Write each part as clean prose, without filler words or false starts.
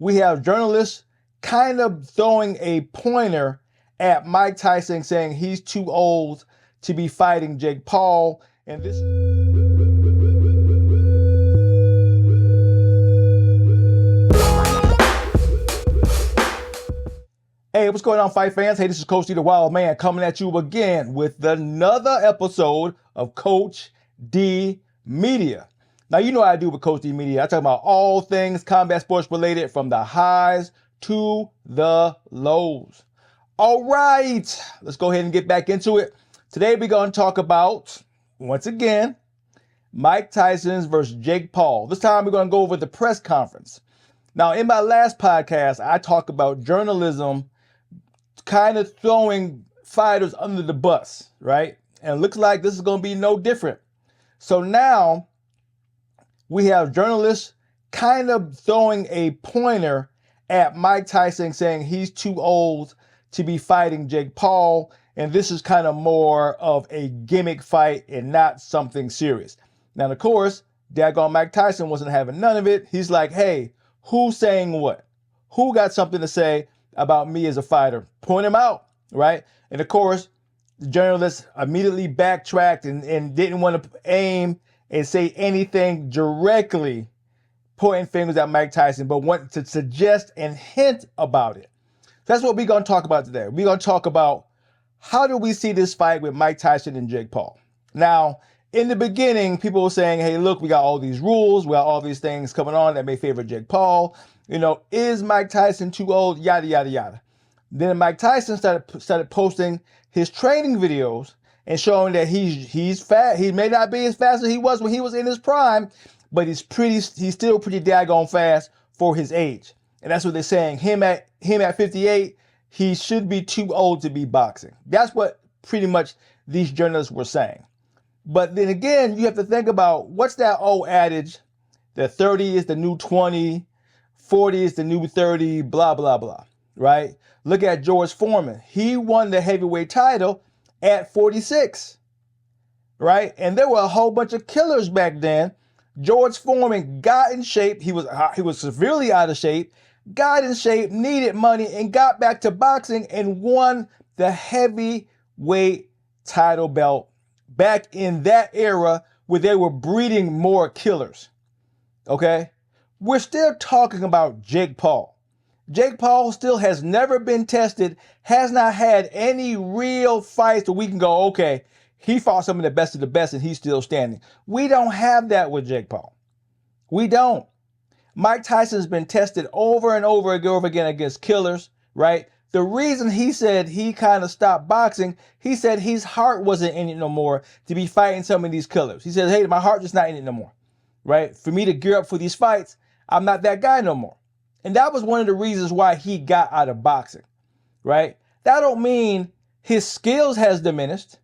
we have journalists kind of throwing a pointer at Mike Tyson, saying he's too old to be fighting Jake Paul. And this Hey, what's going on, fight fans? Hey, this is Coach D, the Wild Man, coming at you again with another episode of Coach D Media. Now, you know what I do with Coach D Media. I talk about all things combat sports related, from the highs to the lows. All right, let's go ahead and get back into it. Today, we're going to talk about, once again, Mike Tyson's versus Jake Paul. This time, we're going to go over the press conference. Now, in my last podcast, I talked about journalism kind of throwing fighters under the bus, right? And it looks like this is going to be no different. So now we have journalists kind of throwing a pointer at Mike Tyson, saying he's too old to be fighting Jake Paul. And this is kind of more of a gimmick fight and not something serious. Now, of course, daggone Mike Tyson wasn't having none of it. He's like, hey, who's saying what? Who got something to say about me as a fighter? Point him out, right? And of course, the journalist immediately backtracked and didn't want to aim and say anything directly pointing fingers at Mike Tyson, but wanted to suggest and hint about it. That's what we're going to talk about today. We're going to talk about how do we see this fight with Mike Tyson and Jake Paul. Now, in the beginning, people were saying, hey, look, we got all these rules. We got all these things coming on that may favor Jake Paul. You know, is Mike Tyson too old? Yada, yada, yada. Then Mike Tyson started posting his training videos and showing that he's fat. He may not be as fast as he was when he was in his prime, but he's still pretty daggone fast for his age. And that's what they're saying. Him at 58, he should be too old to be boxing. That's what pretty much these journalists were saying. But then again, you have to think about, what's that old adage that 30 is the new 20, 40 is the new 30, blah, blah, blah, right? Look at George Foreman. He won the heavyweight title at 46, right? And there were a whole bunch of killers back then. George Foreman got in shape. He was severely out of shape, got in shape, needed money, and got back to boxing and won the heavyweight title belt back in that era where they were breeding more killers, okay? We're still talking about Jake Paul. Jake Paul still has never been tested, has not had any real fights that we can go, okay, he fought some of the best and he's still standing. We don't have that with Jake Paul. We don't. Mike Tyson's been tested over and over again against killers, right? The reason he said he kind of stopped boxing, he said his heart wasn't in it no more to be fighting some of these killers. He said, hey, my heart just not in it no more, right? For me to gear up for these fights, I'm not that guy no more. And that was one of the reasons why he got out of boxing, right? That don't mean his skills has diminished.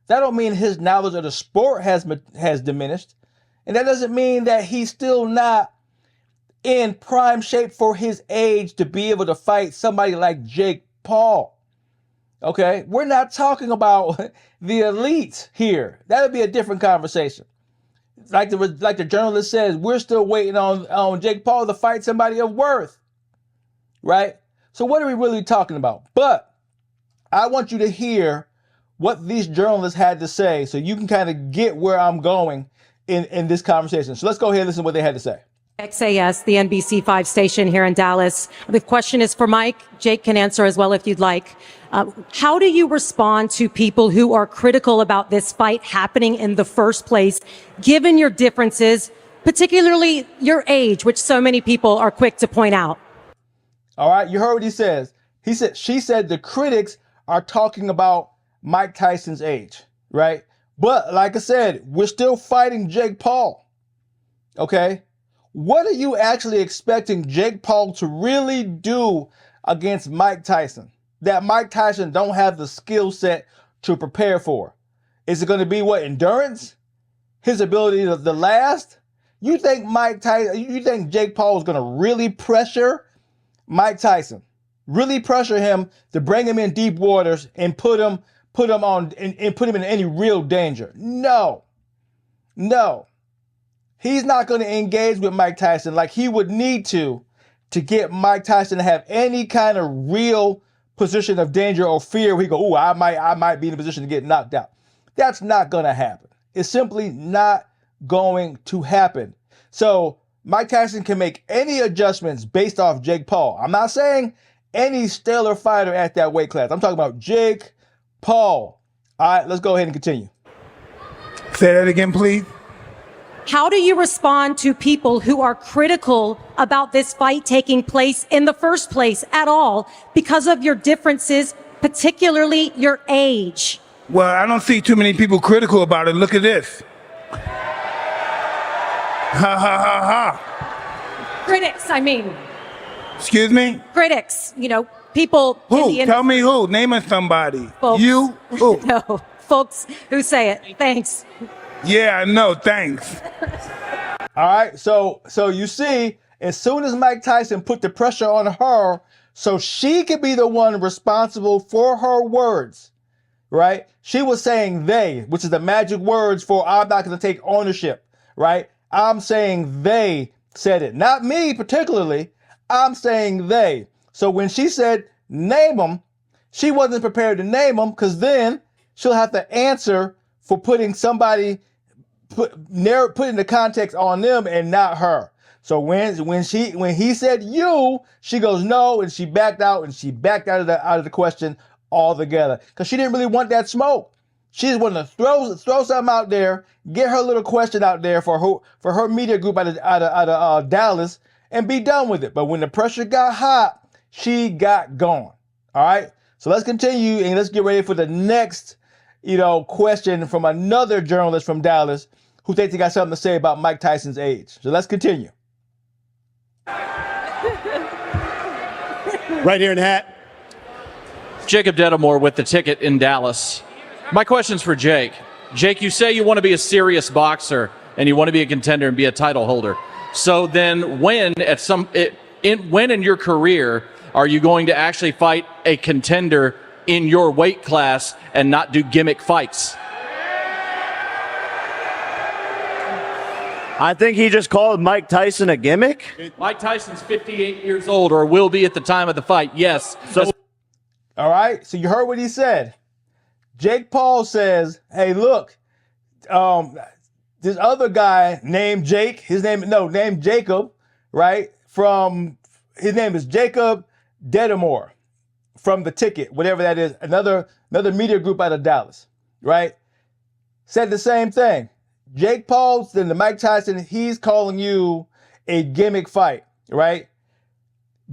That don't mean his knowledge of the sport has diminished. And that doesn't mean that he's still not in prime shape for his age to be able to fight somebody like Jake Paul. Okay? We're not talking about the elite here. That would be a different conversation. Like the journalist says, we're still waiting on Jake Paul to fight somebody of worth, right? So what are we really talking about? But I want you to hear what these journalists had to say so you can kind of get where I'm going in this conversation. So let's go ahead and listen to what they had to say. XAS, the NBC5 station here in Dallas. The question is for Mike. Jake can answer as well if you'd like. How do you respond to people who are critical about this fight happening in the first place, given your differences, particularly your age, which so many people are quick to point out? All right, you heard what he says. She said the critics are talking about Mike Tyson's age, right? But like I said, we're still fighting Jake Paul, okay? What are you actually expecting Jake Paul to really do against Mike Tyson that Mike Tyson don't have the skill set to prepare for? Is it going to be what, endurance? His ability to last? You think Jake Paul is going to really pressure Mike Tyson? Really pressure him to bring him in deep waters and put him in any real danger? No. He's not going to engage with Mike Tyson like he would need to to get Mike Tyson to have any kind of real position of danger or fear where he go, I might be in a position to get knocked out. That's not going to happen. It's simply not going to happen. So Mike Tyson can make any adjustments based off Jake Paul. I'm not saying any stellar fighter at that weight class. I'm talking about Jake Paul. All right, let's go ahead and continue. Say that again, please. How do you respond to people who are critical about this fight taking place in the first place at all because of your differences, particularly your age? Well, I don't see too many people critical about it. Look at this. Ha ha ha ha. Critics, I mean. Excuse me? Critics, people in the Who? industry. Tell me who. Name us somebody. Folks. You? Who? No, folks who say it. Thanks. Yeah, I know. Thanks. All right, so you see, as soon as Mike Tyson put the pressure on her so she could be the one responsible for her words, right? She was saying they, which is the magic words for I'm not going to take ownership, right? I'm saying they said it, not me particularly. I'm saying they. So when she said name them, she wasn't prepared to name them because then she'll have to answer for putting somebody putting the context on them and not her. So when he said you, she goes no, and she backed out of the question altogether because she didn't really want that smoke. She just wanted to throw something out there, get her little question out there for her media group out of Dallas, and be done with it. But when the pressure got hot, she got gone. All right. So let's continue and let's get ready for the next, question from another journalist from Dallas who thinks he got something to say about Mike Tyson's age. So let's continue. Right here in the hat. Jacob Detamore with the ticket in Dallas. My question's for Jake. Jake, you say you want to be a serious boxer and you want to be a contender and be a title holder. So then when in your career are you going to actually fight a contender in your weight class and not do gimmick fights? I think he just called Mike Tyson a gimmick. Mike Tyson's 58 years old, or will be at the time of the fight. Yes. So, all right. So you heard what he said. Jake Paul says, hey, look, this other guy named Jake, named Jacob, right? His name is Jacob Detamore from the ticket, whatever that is, another media group out of Dallas, right? Said the same thing. Jake Paul, then the Mike Tyson, he's calling you a gimmick fight, right?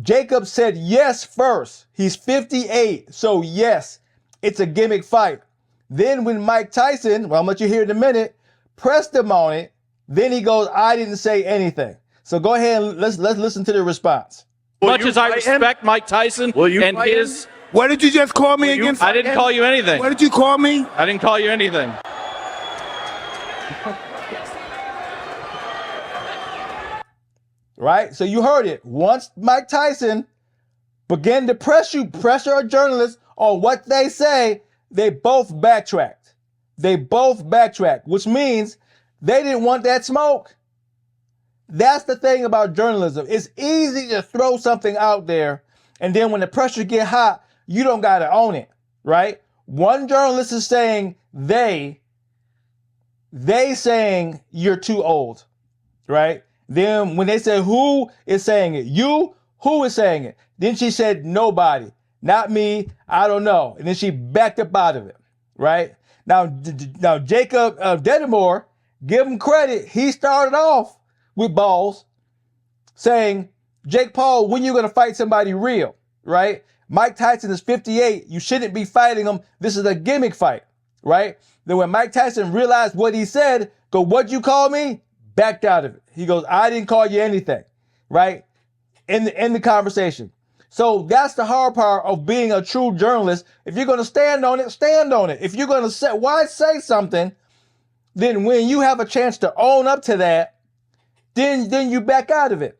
Jacob said yes first. He's 58, so yes, it's a gimmick fight. Then when Mike Tyson, well, I'm gonna let you hear it in a minute, pressed him on it, then he goes, I didn't say anything. So go ahead and let's listen to the response. Much as I respect Mike Tyson and his... What did you just call me again? I didn't call you anything. What did you call me? I didn't call you anything. Right? So you heard it. Once Mike Tyson began to pressure a journalist on what they say, they both backtracked. Which means they didn't want that smoke. That's the thing about journalism. It's easy to throw something out there, and then when the pressure get hot, you don't got to own it, right? One journalist is saying they saying you're too old, right? Then when they say who is saying it, who is saying it? Then she said nobody, not me, I don't know. And then she backed up out of it, right? Now Jacob Detamore, give him credit. He started off with balls saying, Jake Paul, when you going to fight somebody real, right? Mike Tyson is 58. You shouldn't be fighting him. This is a gimmick fight, right? Then when Mike Tyson realized what he said, go, what'd you call me? Backed out of it. He goes, I didn't call you anything, right? In the conversation. So that's the hard part of being a true journalist. If you're going to stand on it, stand on it. If you're going to say, why say something? Then when you have a chance to own up to that, then you back out of it.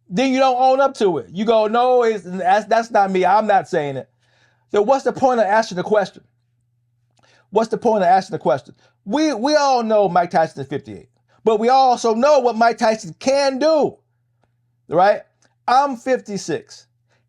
Then you don't own up to it. You go, no, that's not me. I'm not saying it. So what's the point of asking the question? We all know Mike Tyson is 58, but we also know what Mike Tyson can do, right? I'm 56.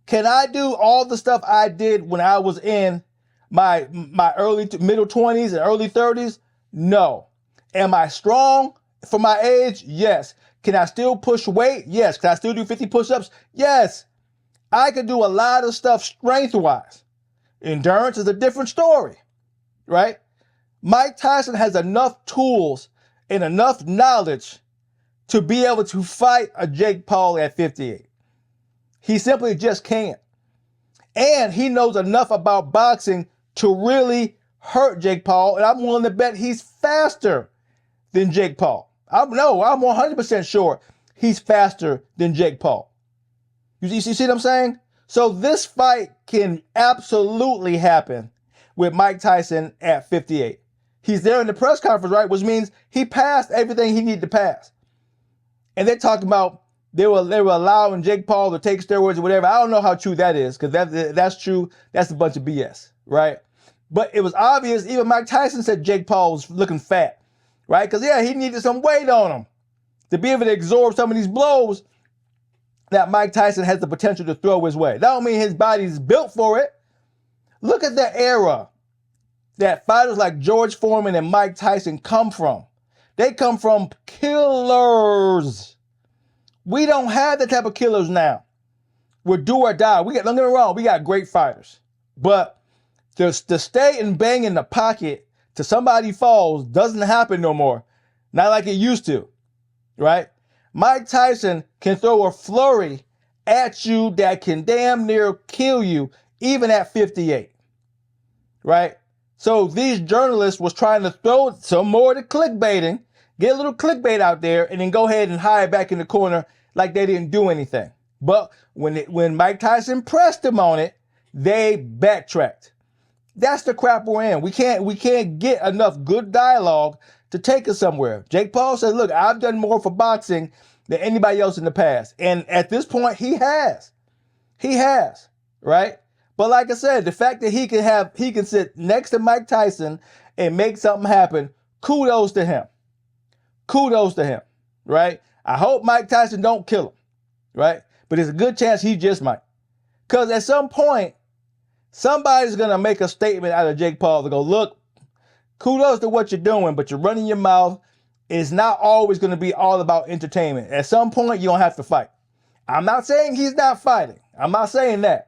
Can I do all the stuff I did when I was in my middle 20s and early 30s? No. Am I strong for my age? Yes. Can I still push weight? Yes. Can I still do 50 push-ups? Yes. I can do a lot of stuff strength-wise. Endurance is a different story, right? Mike Tyson has enough tools and enough knowledge to be able to fight a Jake Paul at 58. He simply just can't. And he knows enough about boxing to really hurt Jake Paul, and I'm willing to bet he's faster than Jake Paul. I'm 100% sure he's faster than Jake Paul. You see what I'm saying? So this fight can absolutely happen with Mike Tyson at 58. He's there in the press conference, right? Which means he passed everything he needed to pass. And they're talking about they were allowing Jake Paul to take steroids or whatever. I don't know how true that is, because that's true. That's a bunch of BS, right? But it was obvious. Even Mike Tyson said Jake Paul was looking fat, right? Because, yeah, he needed some weight on him to be able to absorb some of these blows that Mike Tyson has the potential to throw his way. That don't mean his body's built for it. Look at the era that fighters like George Foreman and Mike Tyson come from. They come from killers. We don't have that type of killers now. We're do or die. Don't get me wrong, we got great fighters. But to stay and bang in the pocket till somebody falls doesn't happen no more. Not like it used to, right? Mike Tyson can throw a flurry at you that can damn near kill you even at 58, right? So these journalists was trying to throw some more to clickbaiting, get a little clickbait out there, and then go ahead and hide back in the corner like they didn't do anything. But when Mike Tyson pressed them on it, they backtracked. That's the crap we're in. We can't get enough good dialogue to take us somewhere. Jake Paul says, look, I've done more for boxing than anybody else in the past. And at this point, he has. He has, right? But like I said, the fact that he can sit next to Mike Tyson and make something happen, kudos to him. Kudos to him, right? I hope Mike Tyson don't kill him, right? But there's a good chance he just might. Because at some point, somebody's going to make a statement out of Jake Paul to go, look, kudos to what you're doing, but you're running your mouth. It's not always going to be all about entertainment. At some point, you're going to have to fight. I'm not saying he's not fighting. I'm not saying that.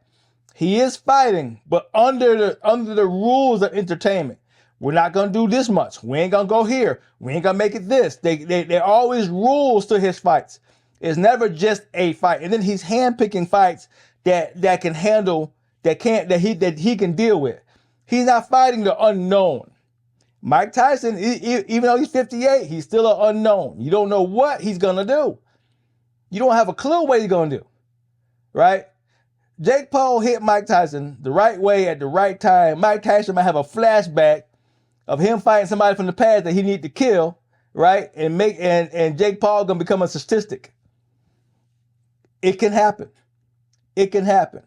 He is fighting, but under the rules of entertainment. We're not going to do this much. We ain't going to go here. We ain't going to make it this. There are always rules to his fights. It's never just a fight. And then he's handpicking fights that can handle, that he can deal with. He's not fighting the unknown. Mike Tyson, even though he's 58, he's still an unknown. You don't know what he's going to do. You don't have a clue what he's going to do, right? Jake Paul hit Mike Tyson the right way at the right time. Mike Tyson might have a flashback of him fighting somebody from the past that he needed to kill, right? And Jake Paul gonna become a statistic. It can happen. It can happen.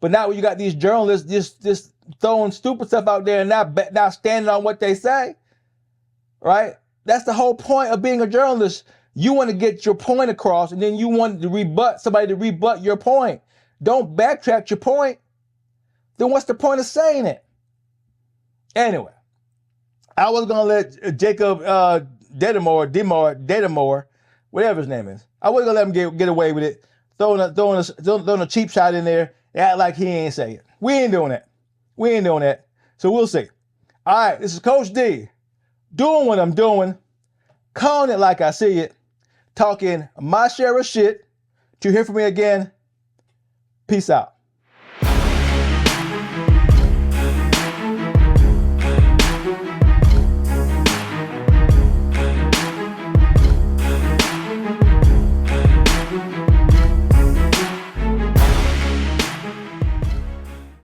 But now when you got these journalists just throwing stupid stuff out there and not standing on what they say, right? That's the whole point of being a journalist. You want to get your point across, and then you want somebody to rebut your point. Don't backtrack your point. Then what's the point of saying it? Anyway, I was gonna let Jacob Detamore, whatever his name is, I wasn't gonna let him get away with it, throwing a cheap shot in there, and act like he ain't say it. We ain't doing that. We ain't doing that. So we'll see. All right, this is Coach D, doing what I'm doing, calling it like I see it, talking my share of shit. To hear from me again, peace out.